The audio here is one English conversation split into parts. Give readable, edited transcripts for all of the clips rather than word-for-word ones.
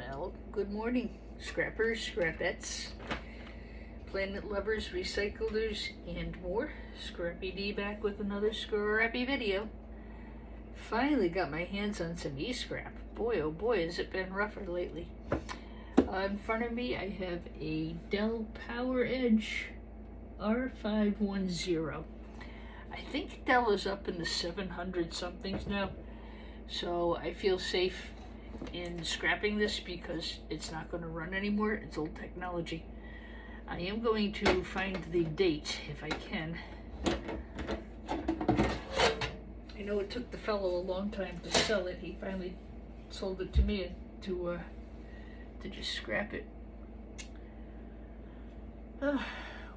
Well, good morning, scrappers, scrapettes, planet lovers, recyclers, and more. Scrappy D back with another scrappy video. Finally got my hands on some e-scrap. Boy, oh boy, has it been rougher lately. In front of me, I have a Dell PowerEdge r150. I think Dell is up in the 700 somethings now, so I feel safe in scrapping this because it's not going to run anymore. It's old technology. I am going to find the date if I can. I know it took the fellow a long time to sell it. He finally sold it to me to just scrap it.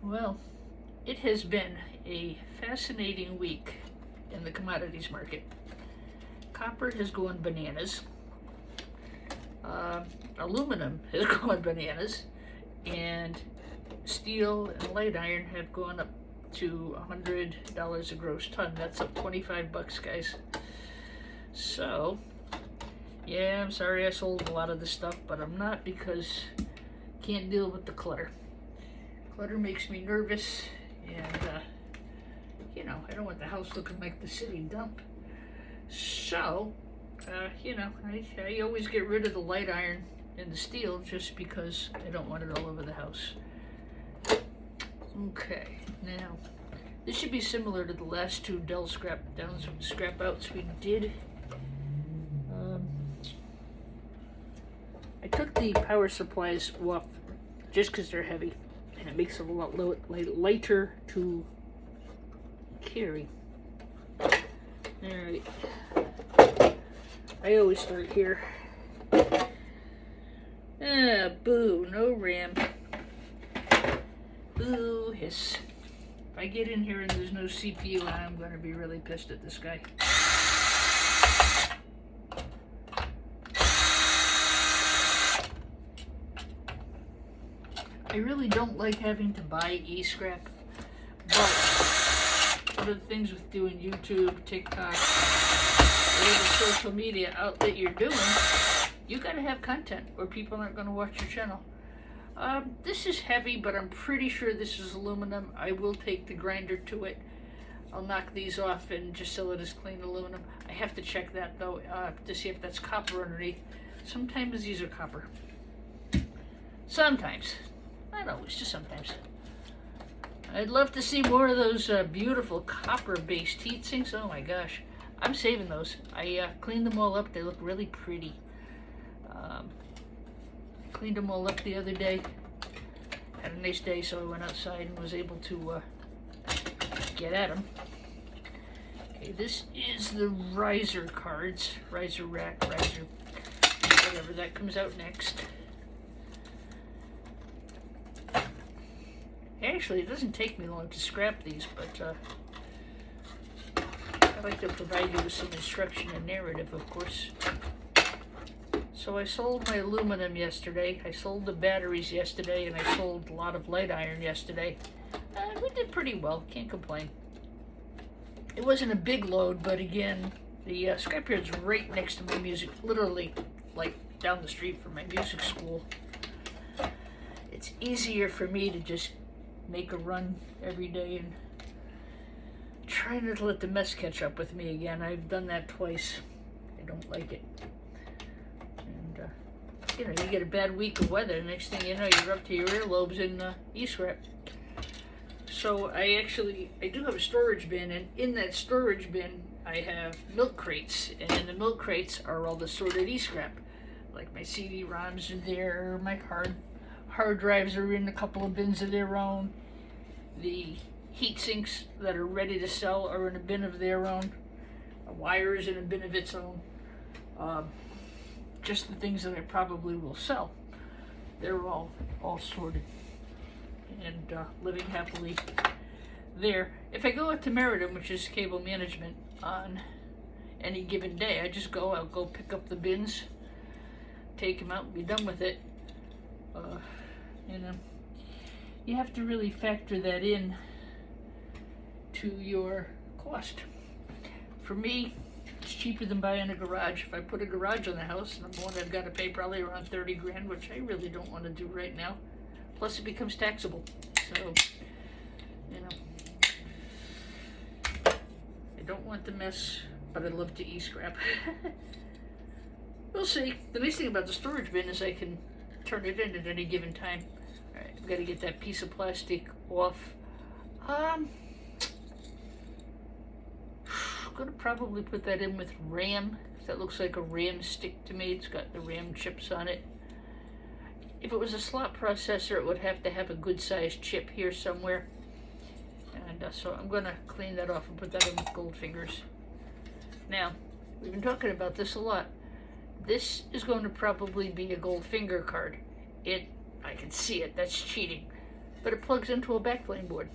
Well, it has been a fascinating week in the commodities market. Copper has gone bananas. Aluminum has gone bananas, and steel and light iron have gone up to $100 a gross ton. That's up 25 bucks, guys. So, yeah, I'm sorry I sold a lot of this stuff, but I'm not, because I can't deal with the clutter. Clutter makes me nervous, and you know, I don't want the house looking like the city dump. So, you know, I always get rid of the light iron and the steel just because I don't want it all over the house. Okay, now, this should be similar to the last two Dell scrap outs we did. I took the power supplies off just because they're heavy, and it makes them a lot lighter to carry. Alright. I always start here. Boo, no RAM. Boo, hiss. If I get in here and there's no CPU, I'm going to be really pissed at this guy. I really don't like having to buy e-scrap, but one of the things with doing YouTube, TikTok, whatever social media outlet you're doing, you gotta have content or people aren't gonna watch your channel. This is heavy, but I'm pretty sure this is aluminum. I will take the grinder to it. I'll knock these off and just sell it as clean aluminum. I have to check that though, to see if that's copper underneath. Sometimes these are copper. Sometimes. Not always, just sometimes. I'd love to see more of those beautiful copper-based heat sinks. Oh my gosh. I'm saving those. I cleaned them all up. They look really pretty. Cleaned them all up the other day. Had a nice day, so I went outside and was able to get at them. Okay, this is the riser cards. Riser rack, riser, whatever that comes out next. Actually, it doesn't take me long to scrap these, but I like to provide you with some instruction and narrative, of course. So I sold my aluminum yesterday, I sold the batteries yesterday, and I sold a lot of light iron yesterday. We did pretty well, can't complain. It wasn't a big load, but again, the scrapyard's right next to my music, literally like down the street from my music school. It's easier for me to just make a run every day and try not to let the mess catch up with me again. I've done that twice. I don't like it. And, you know, you get a bad week of weather, next thing you know, you're up to your earlobes in e-scrap. So I do have a storage bin, and in that storage bin, I have milk crates, and in the milk crates are all the sorted e-scrap. Like my CD-ROMs are there, my hard drives are in a couple of bins of their own. The heat sinks that are ready to sell are in a bin of their own. A wire is in a bin of its own. Just the things that I probably will sell. They're all sorted and living happily there. If I go out to Meriden, which is cable management, on any given day, I'll go pick up the bins, take them out, and be done with it. You know, you have to really factor that in to your cost. For me, It's cheaper than buying a garage. If I put a garage on the house, number one, I've got to pay probably around 30 grand, which I really don't want to do right now. Plus, it becomes taxable. So, you know, I don't want the mess, but I'd love to e-scrap. We'll see. The nice thing about the storage bin is I can turn it in at any given time. All right, I've got to get that piece of plastic off. I'm gonna probably put that in with RAM. That looks like a RAM stick to me. It's got the RAM chips on it. If it was a slot processor, it would have to have a good sized chip here somewhere. And so I'm gonna clean that off and put that in with gold fingers. Now, we've been talking about this a lot. This is going to probably be a gold finger card. I can see it, that's cheating. But it plugs into a backplane board.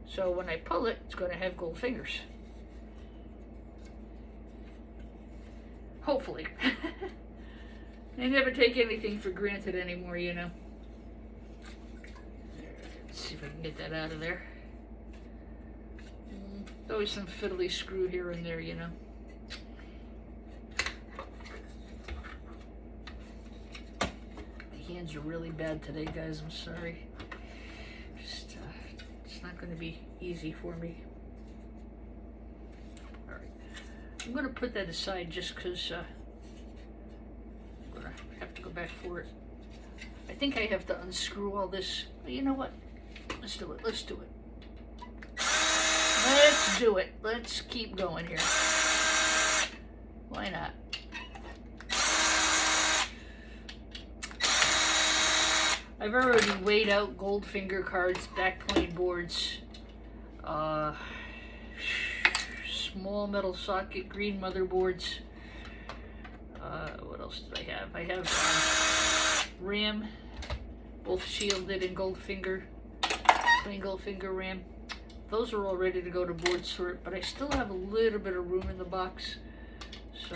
So when I pull it, it's going to have gold fingers. Hopefully. I never take anything for granted anymore, you know. Let's see if I can get that out of there. Always some fiddly screw here and there, you know. My hands are really bad today, guys. I'm sorry. Just, it's not going to be easy for me. All right. I'm going to put that aside just because I'm going to have to go back for it. I think I have to unscrew all this. But you know what? Let's do it. Let's do it. Let's do it. Let's keep going here. Why not? I've already weighed out gold finger cards, backplane boards, small metal socket, green motherboards. What else did I have? I have RAM, both shielded in gold finger, plain gold finger RAM. Those are all ready to go to board sort, but I still have a little bit of room in the box. So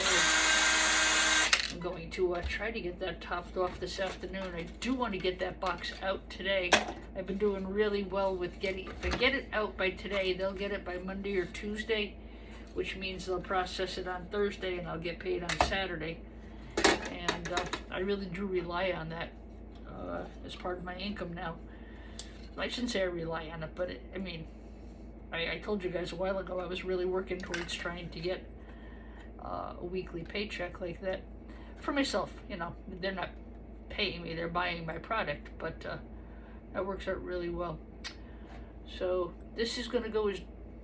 I'm going to try to get that topped off this afternoon. I do want to get that box out today. I've been doing really well with getting, if I get it out by today, they'll get it by Monday or Tuesday, which means they'll process it on Thursday and I'll get paid on Saturday. And I really do rely on that as part of my income now. I shouldn't say I rely on it, but I mean, I told you guys a while ago I was really working towards trying to get a weekly paycheck like that for myself. You know, they're not paying me, they're buying my product, but that works out really well. So this is going to go as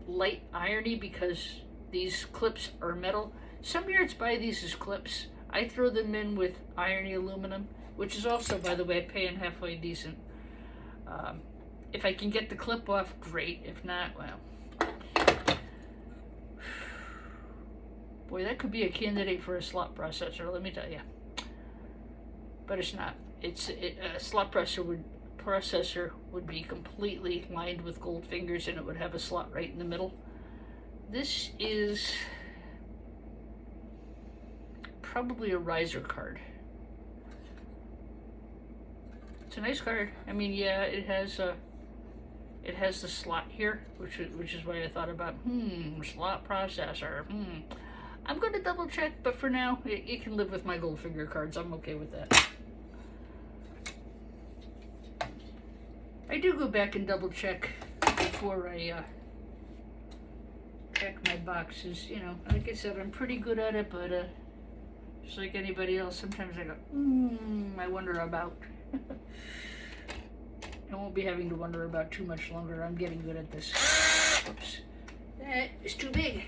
light irony because these clips are metal. Some yards buy these as clips. I throw them in with irony aluminum, which is also, by the way, paying halfway decent. If I can get the clip off, great. If not, well. Boy, that could be a candidate for a slot processor, let me tell you. But it's not. A slot processor would be completely lined with gold fingers and it would have a slot right in the middle. This is probably a riser card. It's a nice card. I mean, yeah, it has the slot here, which is why I thought about slot processor. I'm going to double check, but for now, it can live with my gold finger cards. I'm okay with that. I do go back and double check before I pack my boxes. You know, like I said, I'm pretty good at it, but just like anybody else, sometimes I go, I wonder about. I won't be having to wonder about too much longer. I'm getting good at this. Oops. That is too big.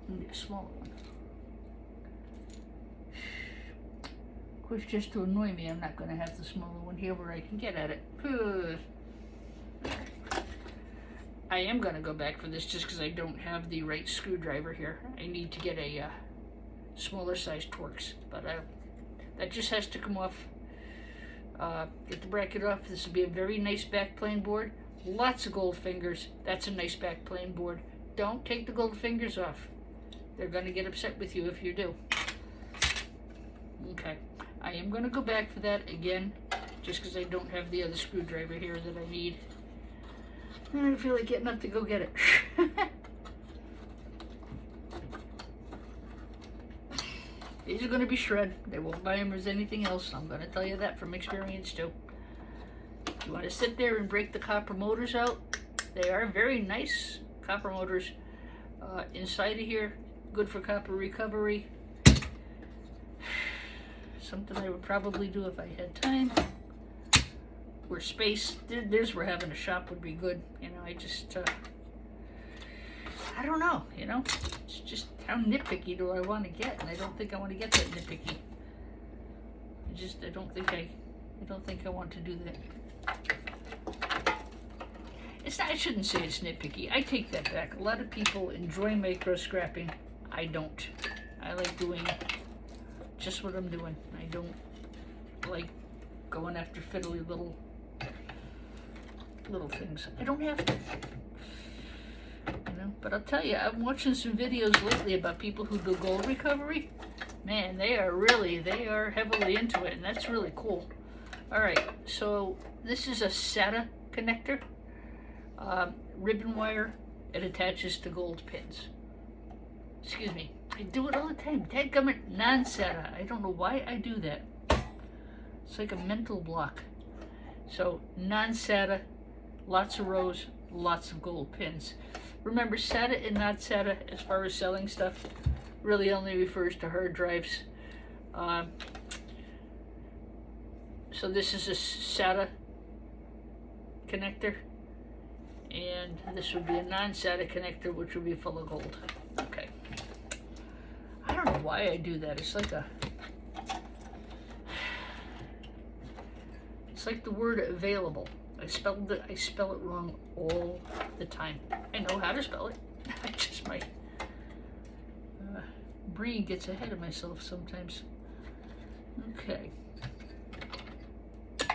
Maybe a smaller one. Of course, just to annoy me, I'm not going to have the smaller one here where I can get at it. I am going to go back for this just because I don't have the right screwdriver here. I need to get a smaller size Torx, but that just has to come off. Get the bracket off. This will be a very nice backplane board. Lots of gold fingers. That's a nice backplane board. Don't take the gold fingers off. They're going to get upset with you if you do. Okay. I am going to go back for that again, just because I don't have the other screwdriver here that I need. I don't feel like getting up to go get it. These are going to be shred. They won't buy them as anything else. I'm going to tell you that from experience too. If you want to sit there and break the copper motors out, they are very nice copper motors inside of here. Good for copper recovery. Something I would probably do if I had time. Or space. There's where having a shop would be good. You know, I just... I don't know, you know, it's just how nitpicky do I want to get, and I don't think I want to get that nitpicky. I don't think I want to do that. It's not, I shouldn't say it's nitpicky. I take that back. A lot of people enjoy micro scrapping. I don't. I like doing just what I'm doing. I don't like going after fiddly little things. I don't have to. You know, but I'll tell you, I'm watching some videos lately about people who do gold recovery. Man, they are heavily into it, and that's really cool. All right, so this is a SATA connector, ribbon wire. It attaches to gold pins. Excuse me, I do it all the time. Dadgummit, non-SATA. I don't know why I do that. It's like a mental block. So non-SATA, lots of rows, lots of gold pins. Remember, SATA and not SATA, as far as selling stuff, really only refers to hard drives. So this is a SATA connector, and this would be a non-SATA connector, which would be full of gold. Okay. I don't know why I do that. It's like the word available. I spell it wrong all the time. I know how to spell it. I just my brain gets ahead of myself sometimes. Okay. So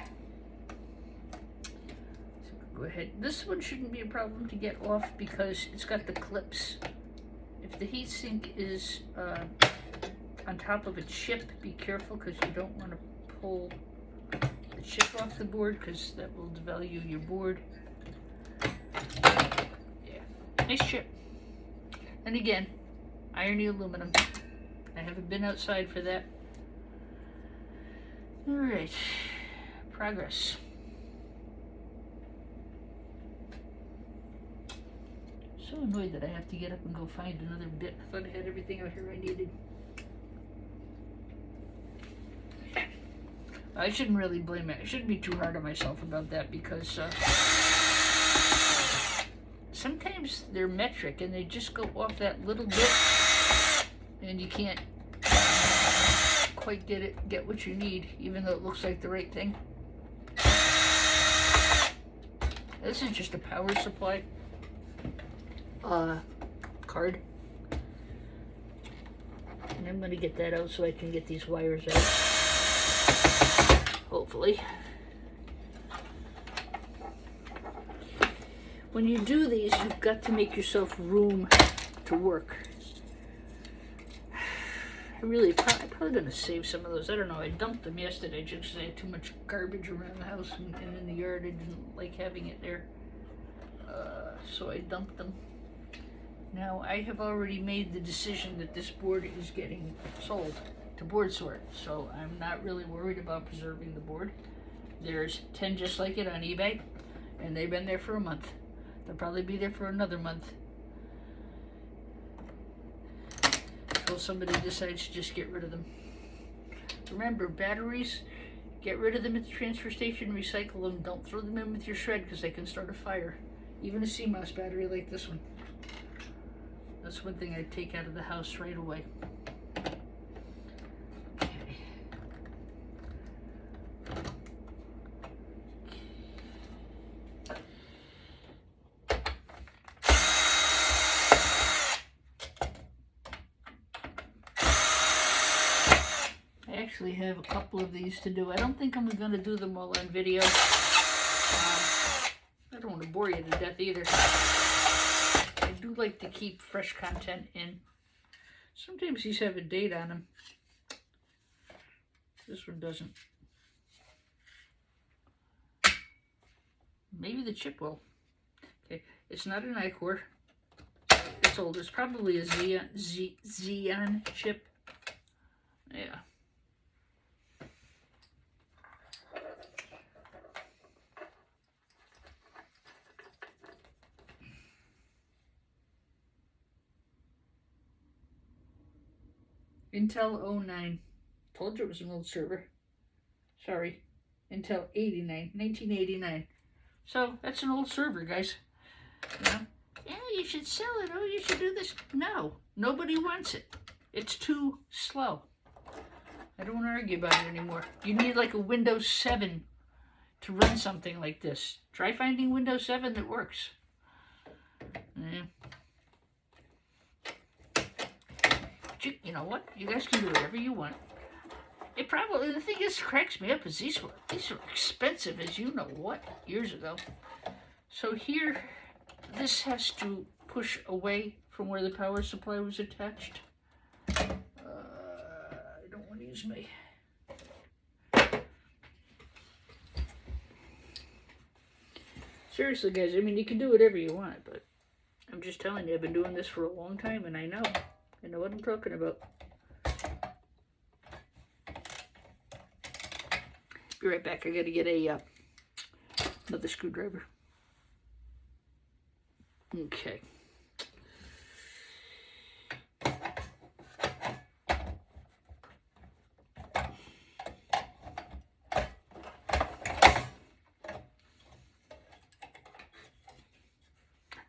go ahead. This one shouldn't be a problem to get off because it's got the clips. If the heatsink is on top of a chip, be careful because you don't want to pull the chip off the board because that will devalue your board. Yeah, nice chip. And again, irony aluminum. I haven't been outside for that. All right, progress. So annoyed that I have to get up and go find another bit. I thought I had everything out here I needed. I shouldn't really blame it. I shouldn't be too hard on myself about that because sometimes they're metric and they just go off that little bit and you can't quite get what you need, even though it looks like the right thing. This is just a power supply card. And I'm gonna get that out so I can get these wires out. Hopefully. When you do these, you've got to make yourself room to work. I'm probably going to save some of those. I don't know. I dumped them yesterday just because I had too much garbage around the house and in the yard. I didn't like having it there. So I dumped them. Now, I have already made the decision that this board is getting sold to board sort, so I'm not really worried about preserving the board. There's 10 just like it on eBay, and they've been there for a month. They'll probably be there for another month until somebody decides to just get rid of them. Remember, batteries, get rid of them at the transfer station, recycle them. Don't throw them in with your shred because they can start a fire. Even a CMOS battery like this one. That's one thing I'd take out of the house right away. I actually have a couple of these to do. I don't think I'm going to do them all on video. I don't want to bore you to death either. I do like to keep fresh content in. Sometimes these have a date on them. This one doesn't. Maybe the chip will. Okay, it's not an iCore. It's old. It's probably a Xeon chip. Intel 09. Told you it was an old server. Sorry. Intel 89. 1989. So, that's an old server, guys. You know? Yeah, you should sell it. Oh, you should do this. No. Nobody wants it. It's too slow. I don't want to argue about it anymore. You need like a Windows 7 to run something like this. Try finding Windows 7 that works. Yeah. But you know what? You guys can do whatever you want. It probably, the thing is, cracks me up is these were expensive as you know what years ago. So here, this has to push away from where the power supply was attached. I don't want to use my... Seriously, guys, I mean, you can do whatever you want, but I'm just telling you, I've been doing this for a long time, and I know what I'm talking about. Be right back. I got to get another screwdriver. Okay.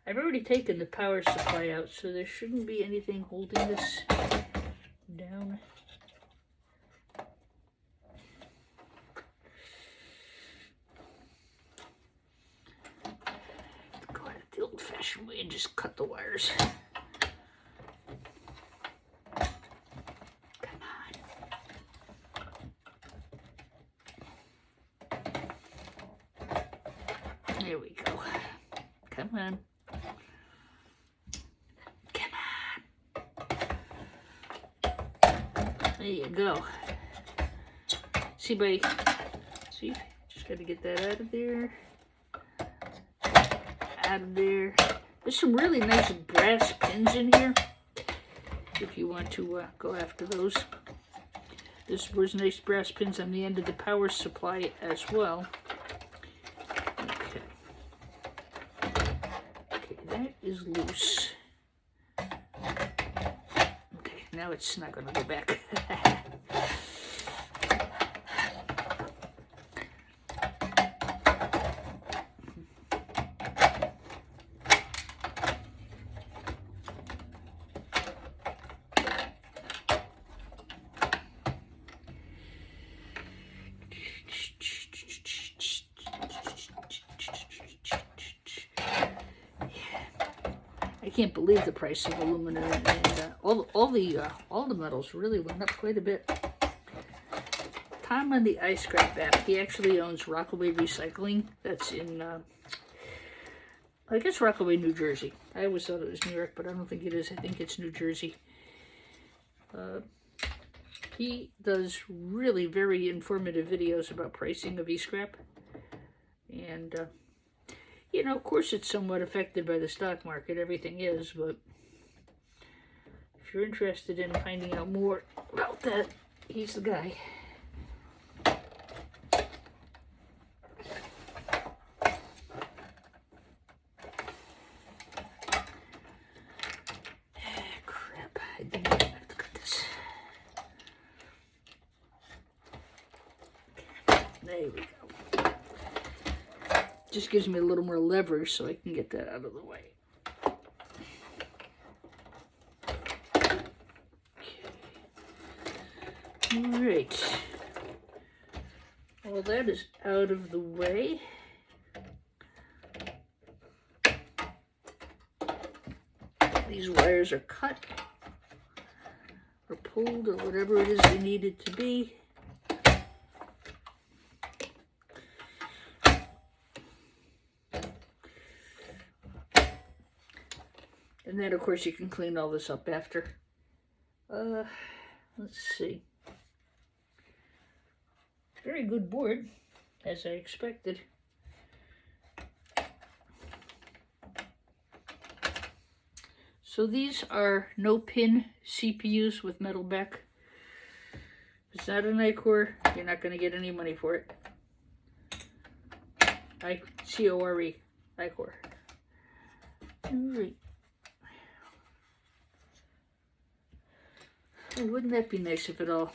I've already taken the power supply out, so there shouldn't be anything holding this down. Go at it the old-fashioned way and just cut the wires. Come on. There we go. Come on. There you go. See, just got to get that out of there. Out of there. There's some really nice brass pins in here, if you want to go after those. There's nice brass pins on the end of the power supply as well. Okay. Okay, that is loose. Okay, now it's not going to go back. I can't believe the price of aluminum, and all the metals really went up quite a bit. Tom on the iScrap app, he actually owns Rockaway Recycling. That's in, I guess Rockaway, New Jersey. I always thought it was New York, but I don't think it is. I think it's New Jersey. He does really very informative videos about pricing of e-scrap, and you know, of course it's somewhat affected by the stock market, everything is, but if you're interested in finding out more about that, he's the guy. Crap, I didn't have to cut this. There we go. Just gives me a little more leverage so I can get that out of the way. Okay. All right. Well, that is out of the way. These wires are cut or pulled or whatever it is they need it to be. And then, of course, you can clean all this up after. Let's see. Very good board, as I expected. So these are no-pin CPUs with metal back. If it's not an I-Core, you're not going to get any money for it. I-C-O-R-E, I-Core. All right. Oh, wouldn't that be nice if it all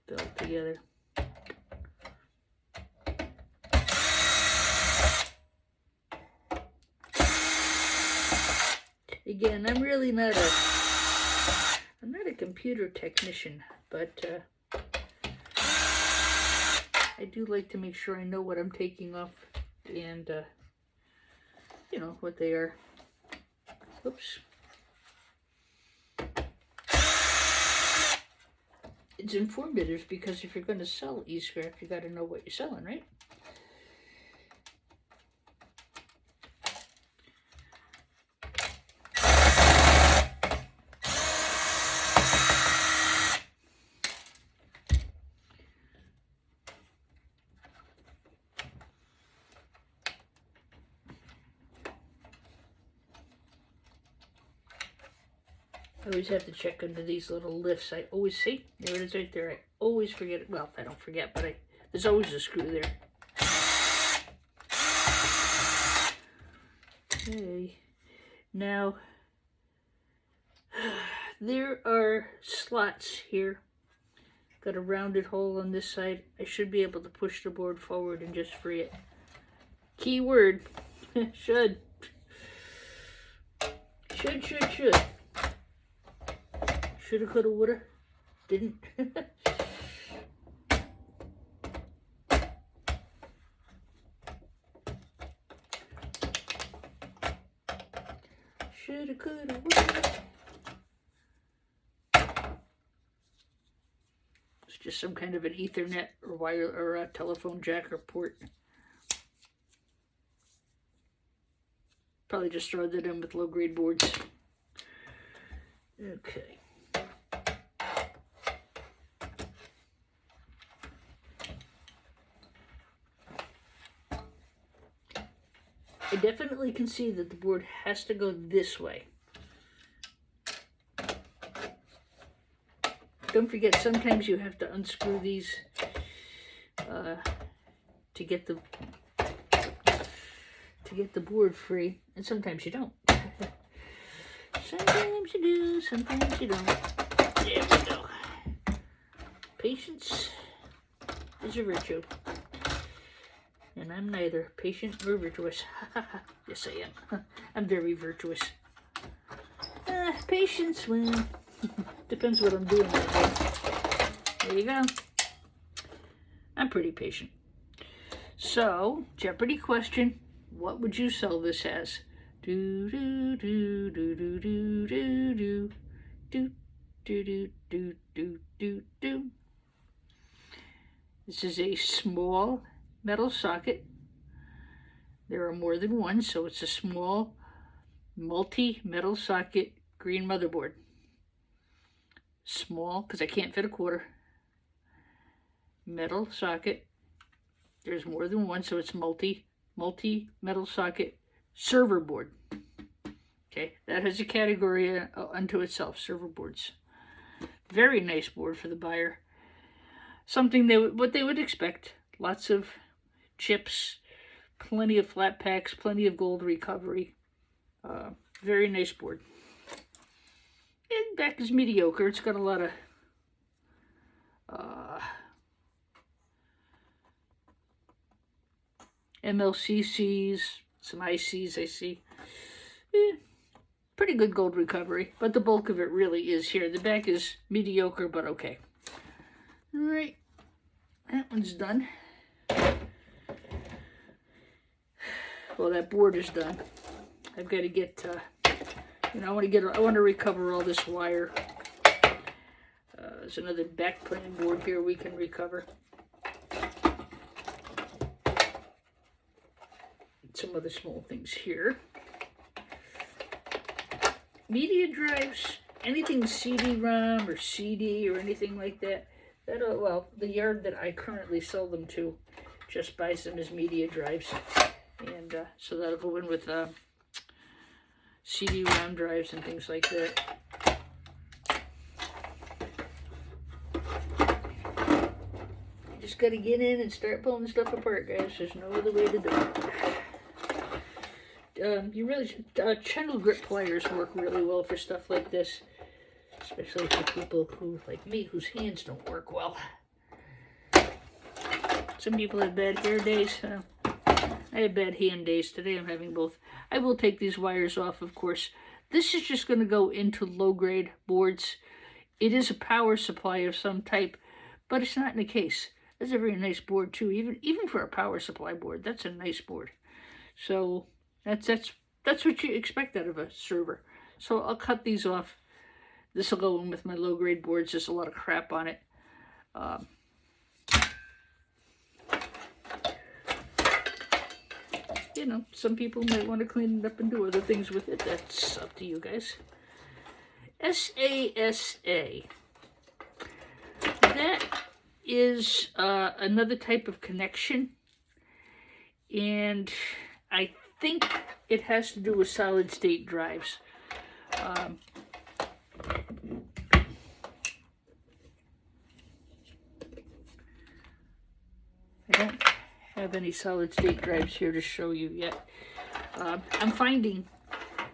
fell together? Again, I'm really not a computer technician, but I do like to make sure I know what I'm taking off and you know what they are. Oops. It's informative because if you're going to sell e-scrap, you got to know what you're selling, right? I always have to check under these little lifts. I always see, there it is right there. I always forget it. Well, I don't forget, but there's always a screw there. Okay, now there are slots here. Got a rounded hole on this side. I should be able to push the board forward and just free it. Key word, should. Should. Shoulda, coulda, woulda. Didn't. Shoulda, coulda, woulda. It's just some kind of an Ethernet or wire or a telephone jack or port. Probably just throw that in with low-grade boards. Okay. I definitely can see that the board has to go this way. Don't forget, sometimes you have to unscrew these to get the board free, and sometimes you don't. Sometimes you do, sometimes you don't. There we go. Patience is a virtue. And I'm neither patient nor virtuous. Yes, I am. I'm very virtuous. Patience, well, depends what I'm doing that day. There you go. I'm pretty patient. So, Jeopardy question. What would you sell this as? Do do do do do do do do do do do do do do. This is a small metal socket. There are more than one, so it's a small multi-metal socket green motherboard. Small, because I can't fit a quarter. Metal socket. There's more than one, so it's multi-metal socket server board. Okay, that has a category unto itself, server boards. Very nice board for the buyer. Something what they would expect. Lots of chips, plenty of flat packs, plenty of gold recovery. Very nice board. And back is mediocre. It's got a lot of MLCCs, some ICs I see. Pretty good gold recovery, but the bulk of it really is here. The back is mediocre, but okay. All right, that one's done. Well, that board is done. I've got to get, I want to recover all this wire. There's another back plane board here we can recover. Some other small things here. Media drives, anything CD-ROM or CD or anything like that. Well, the yard that I currently sell them to just buys them as media drives. And so that'll go in with CD-ROM drives and things like that. You just got to get in and start pulling stuff apart, guys. There's no other way to do it. you really should, channel grip pliers work really well for stuff like this, especially for people who, like me, whose hands don't work well. Some people have bad hair days. I have bad hand days. Today I'm having both. I will take these wires off, of course. This is just going to go into low-grade boards. It is a power supply of some type, but it's not in a case. That's a very nice board, too. Even for a power supply board, that's a nice board. So that's what you expect out of a server. So I'll cut these off. This will go in with my low-grade boards. There's a lot of crap on it. You know, some people might want to clean it up and do other things with it. That's up to you guys. SASA. That is another type of connection. And I think it has to do with solid-state drives. I don't have any solid-state drives here to show you yet. I'm finding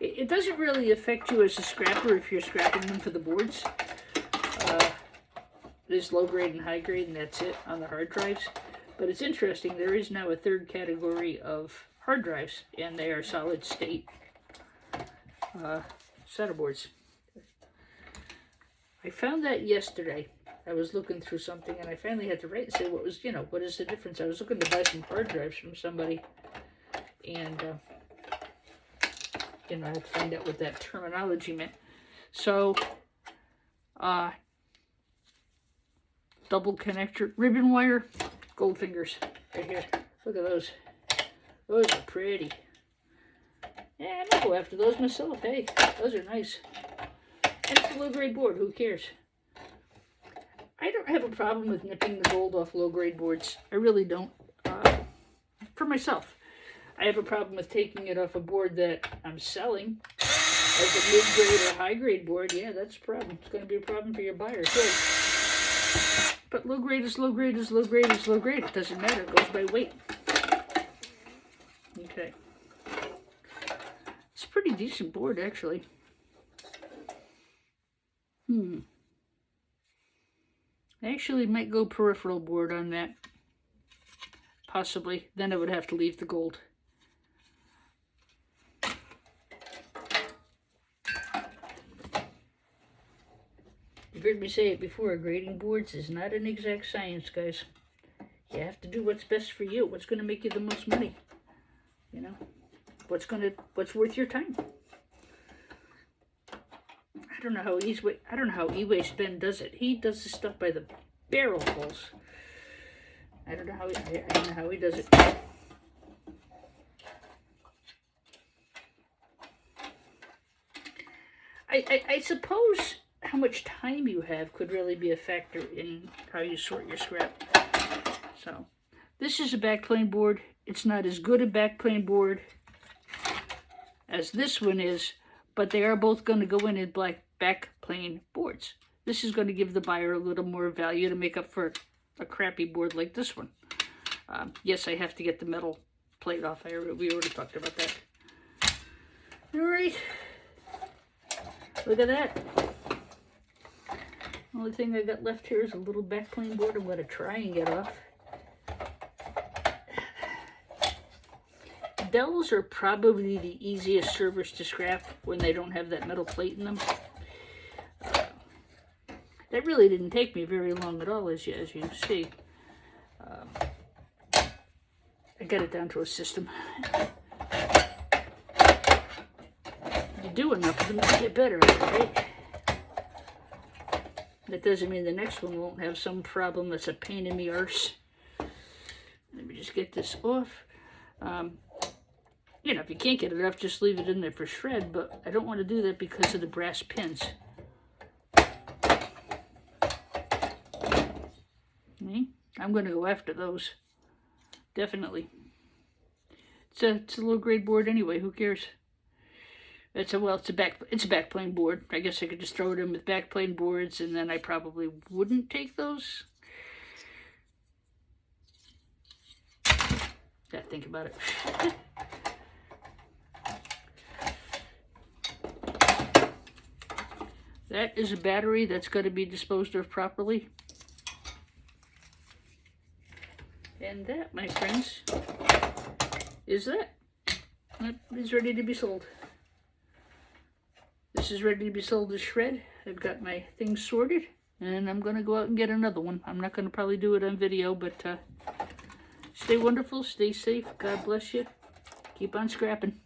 it doesn't really affect you as a scrapper if you're scrapping them for the boards. There's low-grade and high-grade, and that's it on the hard drives. But it's interesting, there is now a third category of hard drives, and they are solid-state SATA boards. I found that yesterday. I was looking through something, and I finally had to write and say what was, what is the difference? I was looking to buy some hard drives from somebody, and, I had to find out what that terminology meant. So, double connector, ribbon wire, gold fingers, right here. Look at those. Those are pretty. Yeah, I might go after those myself. Hey, those are nice. And it's a low-grade board, who cares? I don't have a problem with nipping the gold off low-grade boards. I really don't. For myself. I have a problem with taking it off a board that I'm selling as a mid-grade or high-grade board. Yeah, that's a problem. It's going to be a problem for your buyer, too. But low-grade is low-grade is low-grade is low-grade. It doesn't matter. It goes by weight. Okay. It's a pretty decent board, actually. I actually might go peripheral board on that. Possibly. Then I would have to leave the gold. You've heard me say it before, grading boards is not an exact science, guys. You have to do what's best for you. What's going to make you the most money? What's worth your time? I don't know how E-Waste Ben does it. He does this stuff by the barrelfuls. I don't know how he does it. I suppose how much time you have could really be a factor in how you sort your scrap. So, this is a backplane board. It's not as good a backplane board as this one is, but they are both going to go in black backplane boards. This is going to give the buyer a little more value to make up for a crappy board like this one. Yes, I have to get the metal plate off. We already talked about that. All right. Look at that. Only thing I got left here is a little backplane board I'm going to try and get off. Dells are probably the easiest servers to scrap when they don't have that metal plate in them. That really didn't take me very long at all, as you see. I got it down to a system. You do enough of them to get better, right? That doesn't mean the next one won't have some problem that's a pain in the arse. Let me just get this off. If you can't get it off, just leave it in there for shred, but I don't want to do that because of the brass pins. I'm going to go after those. Definitely. It's a low-grade board anyway, who cares? It's a backplane board. I guess I could just throw it in with backplane boards, and then I probably wouldn't take those. Gotta think about it. That is a battery that's got to be disposed of properly. And that, my friends, is that. That is ready to be sold. This is ready to be sold as shred. I've got my things sorted, and I'm going to go out and get another one. I'm not going to probably do it on video, but stay wonderful, stay safe, God bless you. Keep on scrapping.